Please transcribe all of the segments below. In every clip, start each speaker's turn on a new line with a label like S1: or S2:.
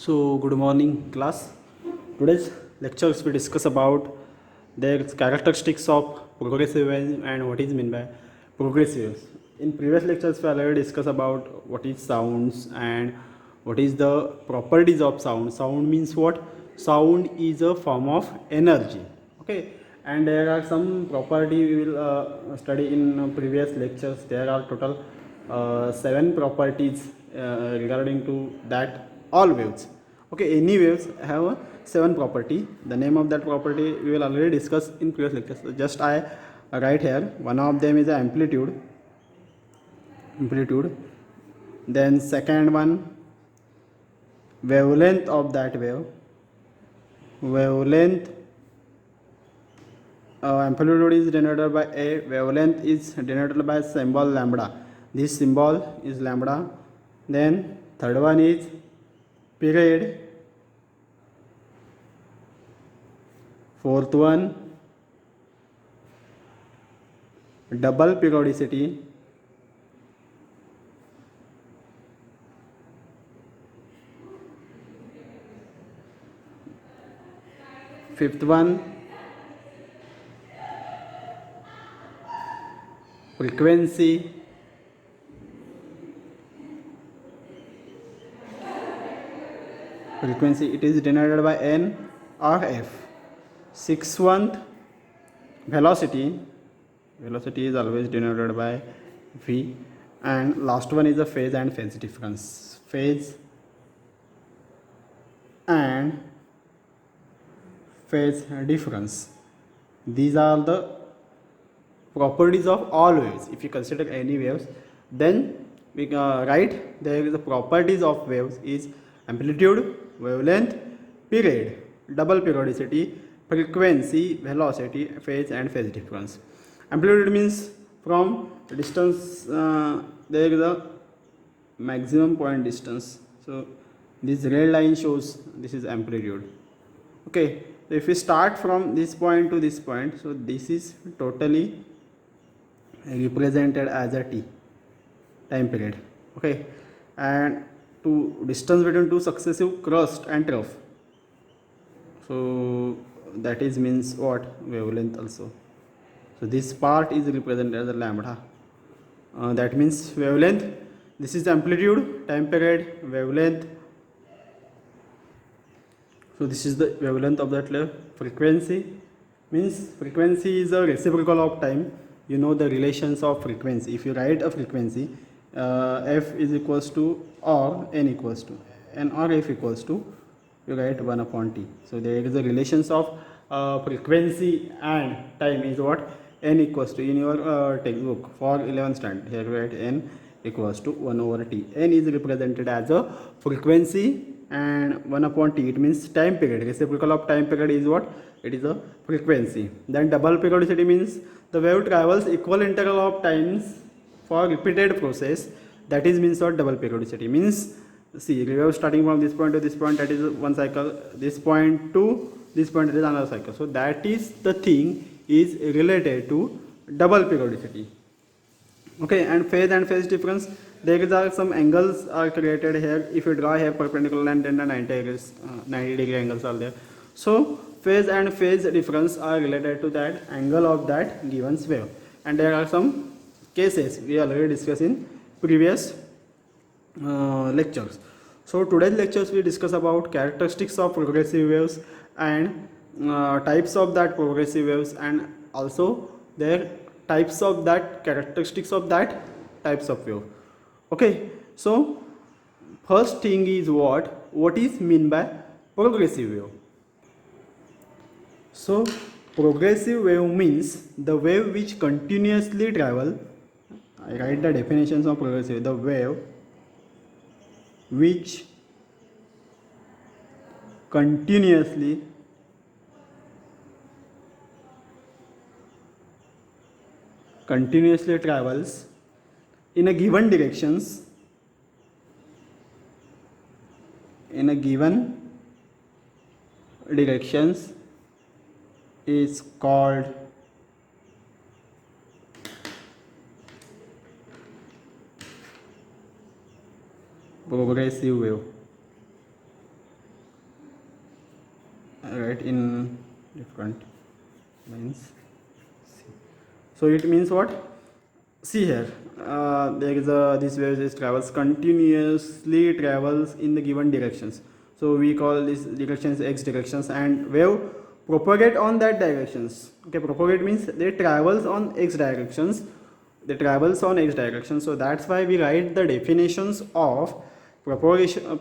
S1: So, good morning, class. Today's lectures we discuss about the characteristics of progressive wave and what is meant by progressive waves. In previous lectures, we already discussed about what is sounds and what is the properties of sound. Sound means what? Sound is a form of energy. Okay, and there are some property we will study in previous lectures. There are total seven properties regarding to that all waves. Okay, any waves have a seven property. The name of that property we will already discuss in previous lectures. So just I write here. One of them is the amplitude. Then second one, wavelength of that wave. Wavelength, amplitude is denoted by a, wavelength is denoted by symbol lambda. This symbol is lambda. Then third one is period. Fourth one, double periodicity. Fifth one, frequency. Frequency, it is denoted by n or f. Sixth one, velocity. Velocity is always denoted by v. And last one is the phase and phase difference. Phase and phase difference. These are the properties of all waves. If you consider any waves, then we write there is the properties of waves is amplitude, wavelength, period, double periodicity, frequency, velocity, phase and phase difference. Amplitude means from distance, there is a maximum point distance. So this red line shows this is amplitude. Okay, so if we start from this point to this point, so this is totally represented as a t, time period. Okay, and to distance between two successive crust and trough, so that is means what? Wavelength also. So this part is represented as a lambda. That means wavelength. This is amplitude, time period, wavelength. So this is the wavelength of that level. Frequency means frequency is a reciprocal of time. You know the relations of frequency. If you write a frequency, f is equals to or n equals to n or f equals to, you write 1 upon t. So there is a relations of frequency and time is what? N equals to, in your textbook for 11th standard, here you write n equals to 1 over t. N is represented as a frequency and 1 upon t, it means time period. Reciprocal of time period is what? It is a frequency. Then double periodicity means the wave travels equal interval of times for repeated process. That is means what? Double periodicity means, see, wave starting from this point to this point, that is one cycle. This point to this point, that is another cycle. So that is the thing is related to double periodicity. Okay, and phase difference, there are some angles are created here. If you draw here perpendicular and then the 90 degree angles are there. So phase and phase difference are related to that angle of that given wave. And there are some cases we already discussed in previous lectures. So today's lectures we discuss about characteristics of progressive waves and types of that progressive waves, and also their types of that characteristics of that types of wave. Okay, so first thing is what is mean by progressive wave. So progressive wave means the wave which continuously travel. I write the definitions of progressive. The wave which continuously travels in a given directions is called progressive wave. write in different lines. So it means what? See here, there is this wave is travels continuously travels in the given directions. So we call this directions x directions, and wave propagate on that directions. Okay, propagate means they travels on x directions. They travels on x direction. So that's why we write the definitions of propagation.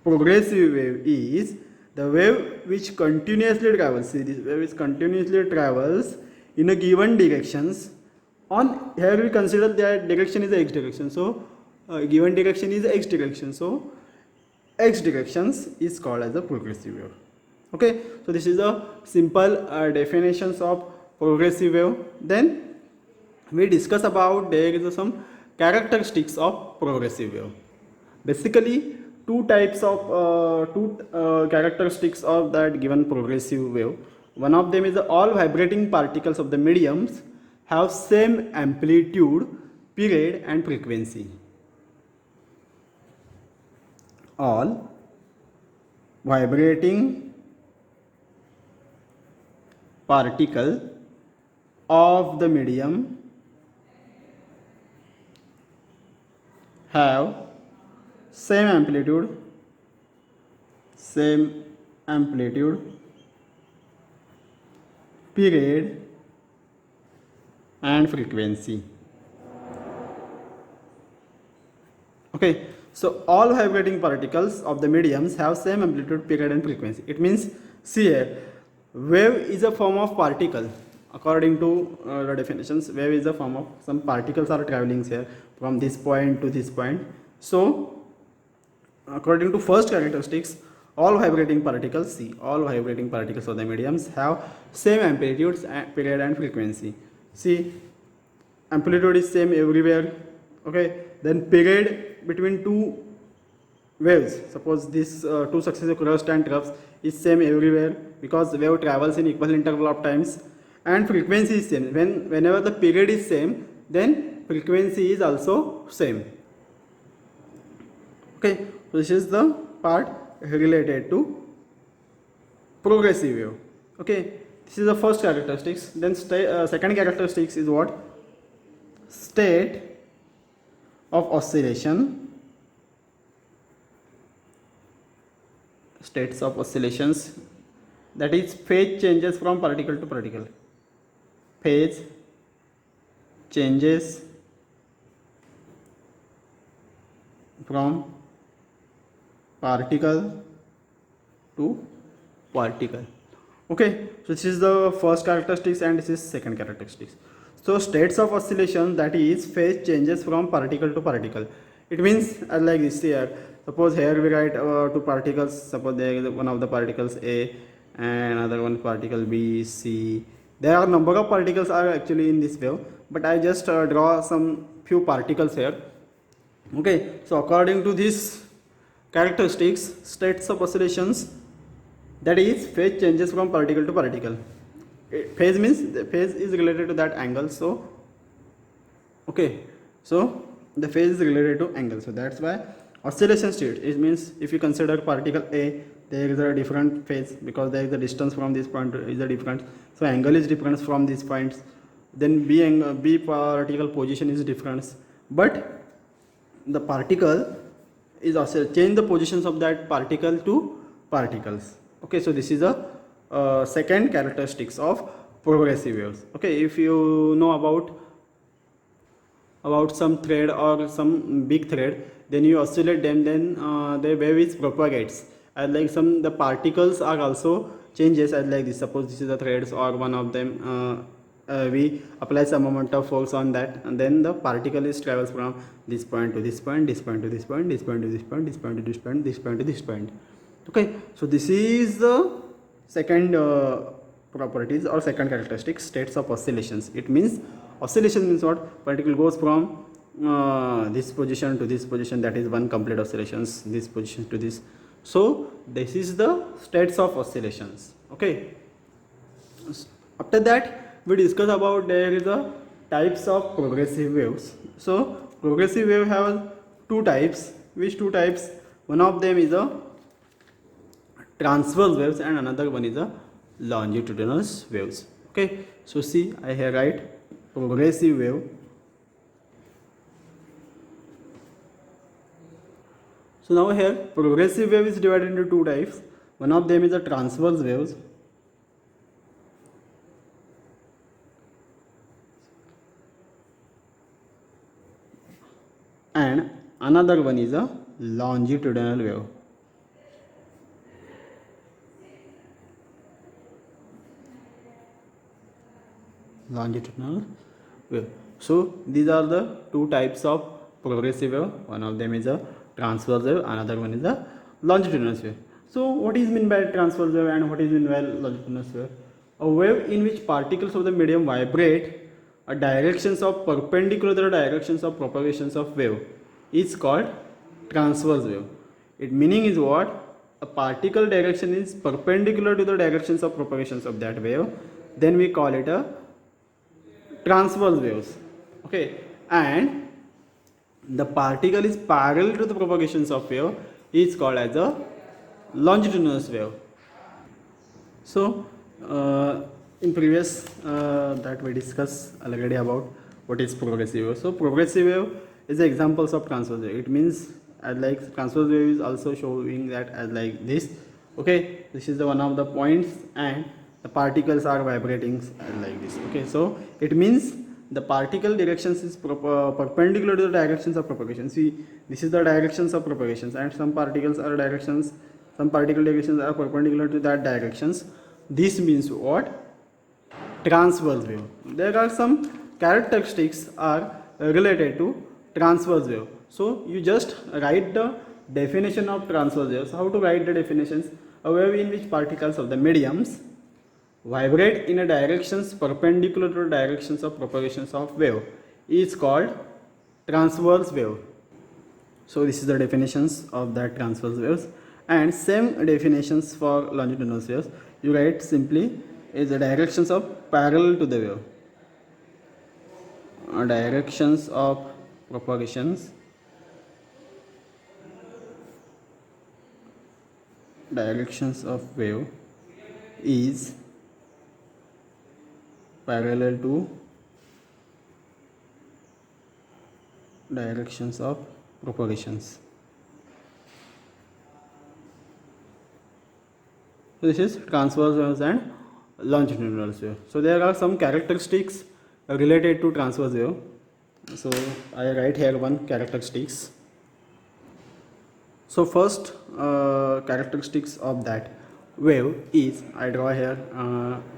S1: Progressive wave is the wave which continuously travels. See, this wave is continuously travels in a given directions. On here we consider that direction is the x direction. So given direction is x direction. So x directions is called as a progressive wave. Okay, so this is the simple definitions of progressive wave. Then we discuss about there is some characteristics of progressive wave. Basically, two types of characteristics of that given progressive wave. One of them is all vibrating particles of the mediums have same amplitude, period and frequency. All vibrating particle of the medium have same amplitude, period and frequency. Okay, so all vibrating particles of the mediums have same amplitude, period and frequency. It means, see here, wave is a form of particle. According to the definitions, wave is a form of some particles are traveling here from this point to this point. So according to first characteristics, all vibrating particles, see, all vibrating particles of the mediums have same amplitudes, period and frequency. See, amplitude is same everywhere. Okay, then period between two waves, suppose this two successive crust and troughs is same everywhere because wave travels in equal interval of times, and frequency is same. Whenever the period is same, then frequency is also same. Okay, so this is the part related to progressive wave. Okay, this is the first characteristics. Then second characteristics is what? State of oscillation. States of oscillations, that is phase changes from particle to particle. Phase changes from particle to particle. Okay, so this is the first characteristics and this is second characteristics. So states of oscillation, that is phase changes from particle to particle. It means like this here. Suppose here we write two particles. Suppose there is one of the particles A and another one particle B, C. There are number of particles are actually in this wave, but I just draw some few particles here. Okay, so according to this characteristics, states of oscillations, that is phase changes from particle to particle. Phase means the phase is related to that angle. So okay, so the phase is related to angle. So that's why oscillation state, it means if you consider particle A, there is a different phase because there is a distance from this point is a different. So angle is different from these points. Then B particle position is different, but the particle is also change the positions of that particle to particles. Okay, so this is a second characteristics of progressive waves. Okay, if you know about some thread or some big thread, then you oscillate them, then the wave is propagates, and like some the particles are also changes as like this. Suppose this is the threads or one of them, we apply some amount of force on that, and then the particle is travels from this point to this point, this point to this point, this point to this point, this point to this point, this point to this point. Okay, so this is the second properties or second characteristic, states of oscillations. It means oscillation means what? Particle goes from this position to this position, that is one complete oscillations, this position to this. So this is the states of oscillations. Okay, after that we discuss about there is a types of progressive waves. So progressive wave have two types. Which two types? One of them is a transverse waves and another one is a longitudinal waves. Okay, so see, I here write progressive wave. So now here progressive wave is divided into two types. One of them is a transverse waves and another one is a longitudinal wave. Longitudinal wave. So these are the two types of progressive wave. One of them is a transverse wave, another one is a longitudinal wave. So what is meant by transverse wave and what is meant by longitudinal wave? A wave in which particles of the medium vibrate a directions of perpendicular to the directions of propagations of wave is called transverse wave. Its meaning is what? A particle direction is perpendicular to the directions of propagations of that wave, then we call it a transverse waves. Okay, and the particle is parallel to the propagations of wave is called as a longitudinal wave. So in previous that we discussed already about what is progressive wave. So progressive wave is the examples of transverse wave. It means as like transverse wave is also showing that as like this. Okay, this is the one of the points and the particles are vibrating like this. Okay, so it means the particle directions is perpendicular to the directions of propagation. See, this is the directions of propagations and some particles are directions, some particle directions are perpendicular to that directions. This means what? Transverse wave. There are some characteristics are related to transverse wave. So you just write the definition of transverse waves. How to write the definitions? A wave in which particles of the mediums vibrate in a directions perpendicular to the directions of propagations of wave is called transverse wave. So this is the definitions of that transverse waves, and same definitions for longitudinal waves. You write simply is the directions of parallel to the wave, directions of propagations, directions of wave is parallel to directions of propagations. So this is transverse waves and longitudinal wave. So there are some characteristics related to transverse wave. So I write here one characteristics. So first characteristics of that wave is, I draw here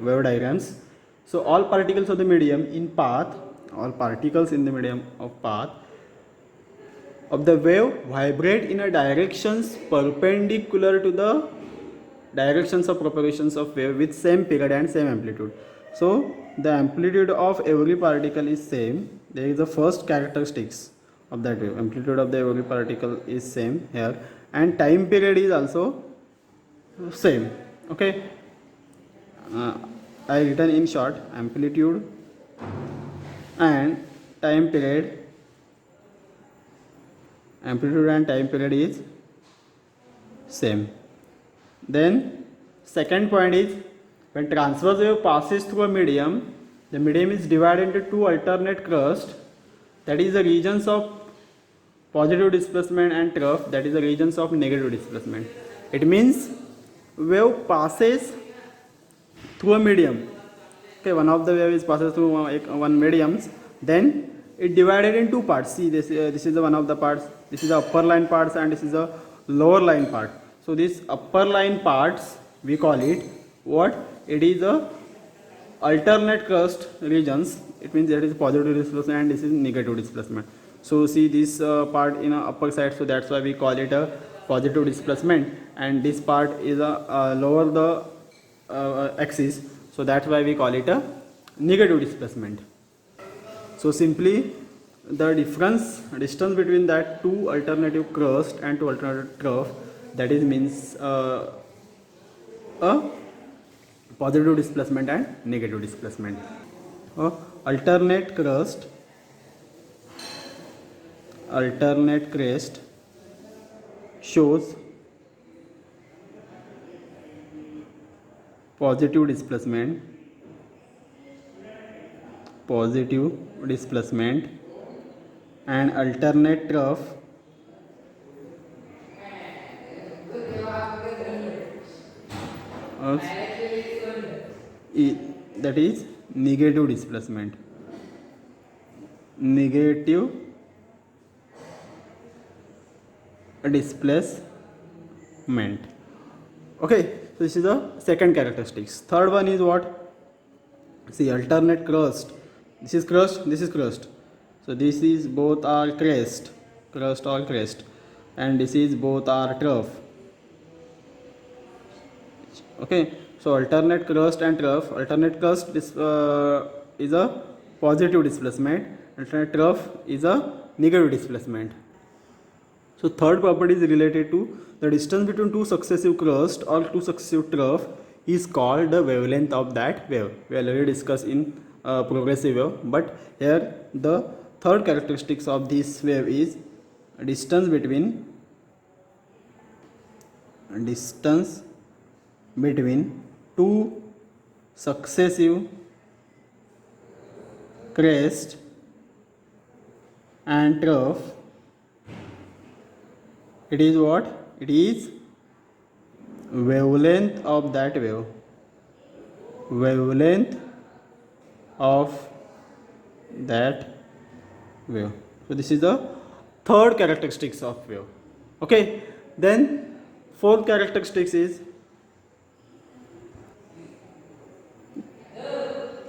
S1: wave diagrams. So all particles of the medium in path, all particles in the medium of path of the wave vibrate in a directions perpendicular to the directions of propagations of wave with same period and same amplitude. So the amplitude of every particle is same. There is the first characteristics of that wave. Amplitude of the every particle is same here, and time period is also same. Okay, I written in short amplitude and time period. Amplitude and time period is same. Then second point is, when transverse wave passes through a medium, the medium is divided into two alternate crusts, that is the regions of positive displacement, and trough, that is the regions of negative displacement. It means wave passes through a medium. Okay, one of the wave is passes through one mediums, then it divided in two parts. See, this is the one of the parts, this is the upper line parts and this is the lower line part. So this upper line parts we call it what? It is a alternate crust regions. It means there is positive displacement and this is negative displacement. So see this part in a upper side, so that's why we call it a positive displacement, and this part is a lower the axis, so that's why we call it a negative displacement. So simply the distance between that two alternative crust and two alternative trough, that is means a positive displacement and negative displacement. Alternate crust shows positive displacement, and alternate trough of that is negative displacement. Negative displacement. Okay, so this is the second characteristics. Third one is what? See, alternate crust. This is crust, this is crust. So this is both are crust or crest, and this is both are trough. Okay, so alternate crust and trough. Alternate crust is a positive displacement. Alternate trough is a negative displacement. So third property is related to the distance between two successive crust or two successive trough is called the wavelength of that wave. We already discussed in progressive wave, but here the third characteristics of this wave is distance between two successive crest and trough. It is what? It is wavelength of that wave. Wavelength of that wave. So this is the third characteristics of wave. Okay, then fourth characteristics is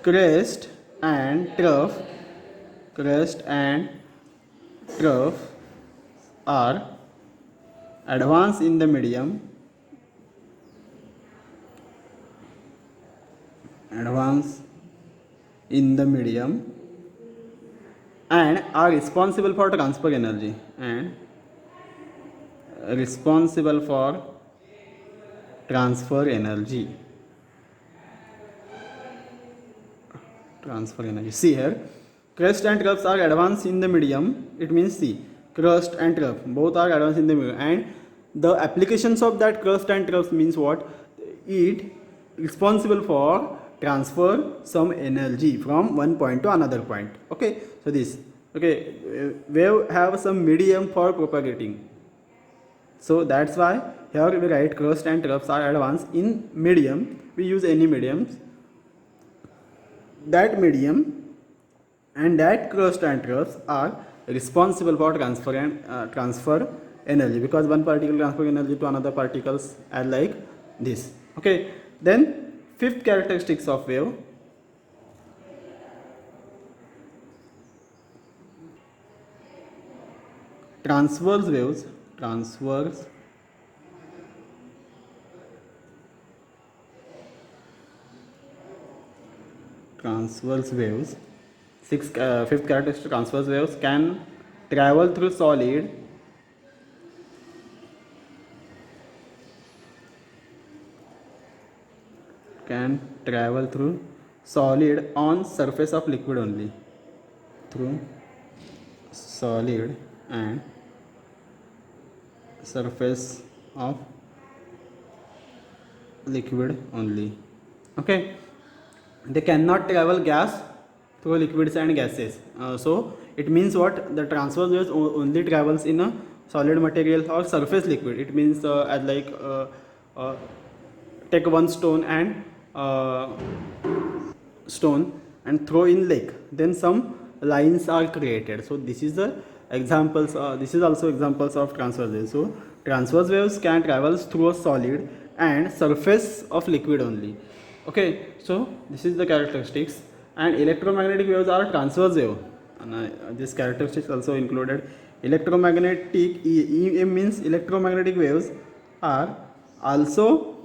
S1: crest and trough. Crest and trough are advance in the medium, and are responsible for transfer energy See here, crust and troughs are advanced in the medium. It means see, crust and trough both are advanced in the medium, and the applications of that crust and troughs means what? It responsible for transfer some energy from one point to another point. Okay, so this wave have some medium for propagating. So that's why here we write crust and troughs are advanced in medium. We use any mediums. That medium and that crust and troughs are responsible for transfer energy, because one particle transfer energy to another particles are like this. Okay, then fifth characteristics of wave. Transverse waves. Fifth characteristic, transverse waves can travel through solid on surface of liquid only. Through solid and surface of liquid only. Okay, they cannot travel gas through liquids and gases. So it means what? The transverse waves only travels in a solid material or surface liquid. It means as like take one stone and throw in lake, then some lines are created. So this is the examples. This is also examples of transverse waves. So transverse waves can travel through a solid and surface of liquid only. Okay, so this is the characteristics. And electromagnetic waves are transverse wave, and this characteristics also included. Electromagnetic EM means electromagnetic waves are also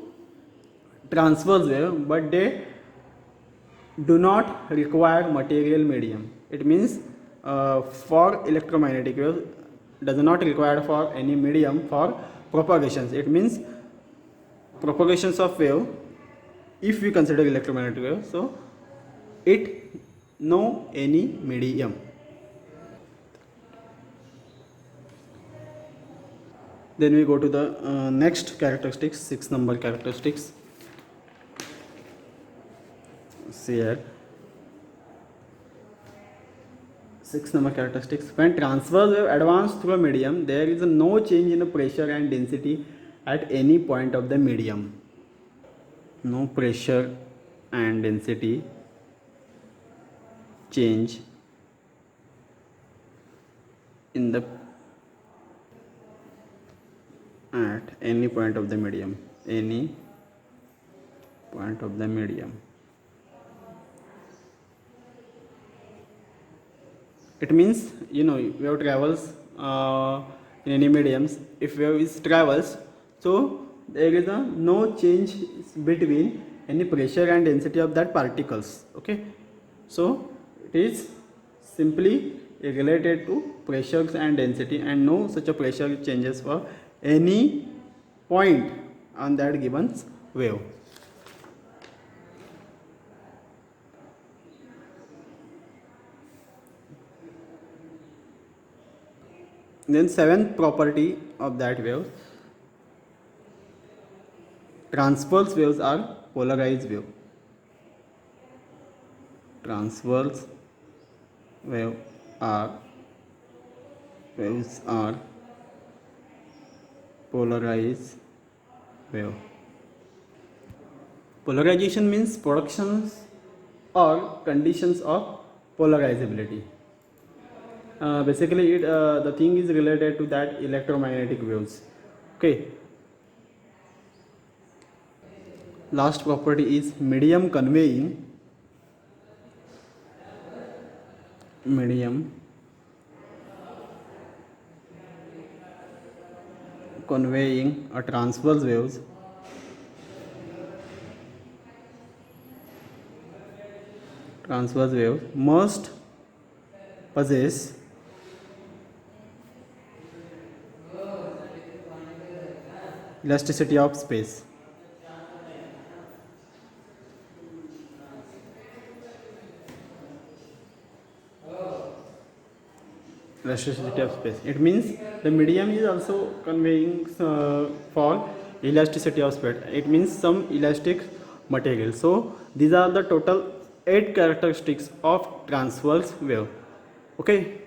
S1: transverse wave, but they do not require material medium. It means for electromagnetic wave does not require for any medium for propagations. It means propagations of wave, if we consider electromagnetic wave, so it no any medium. Then we go to the next characteristics, 6 number characteristics. here. 6 number characteristics. When transverse wave advance through a medium, there is no change in the pressure and density at any point of the medium. No pressure and density change in the at any point of the medium. Any point of the medium. It means, wave travels in any mediums. If wave is travels, so there is no change between any pressure and density of that particles. Okay, so it is simply related to pressures and density, and no such a pressure changes for any point on that given wave. Then seventh property of that wave, transverse waves are polarized wave. Transverse waves are polarized wave. Polarization means productions or conditions of polarizability. Basically, the thing is related to that electromagnetic waves. Okay. Last property is medium conveying a transverse waves must possess elasticity of space. Elasticity of space. It means the medium is also conveying for elasticity of space. It means some elastic material. So these are the total 8 characteristics of transverse wave. Okay.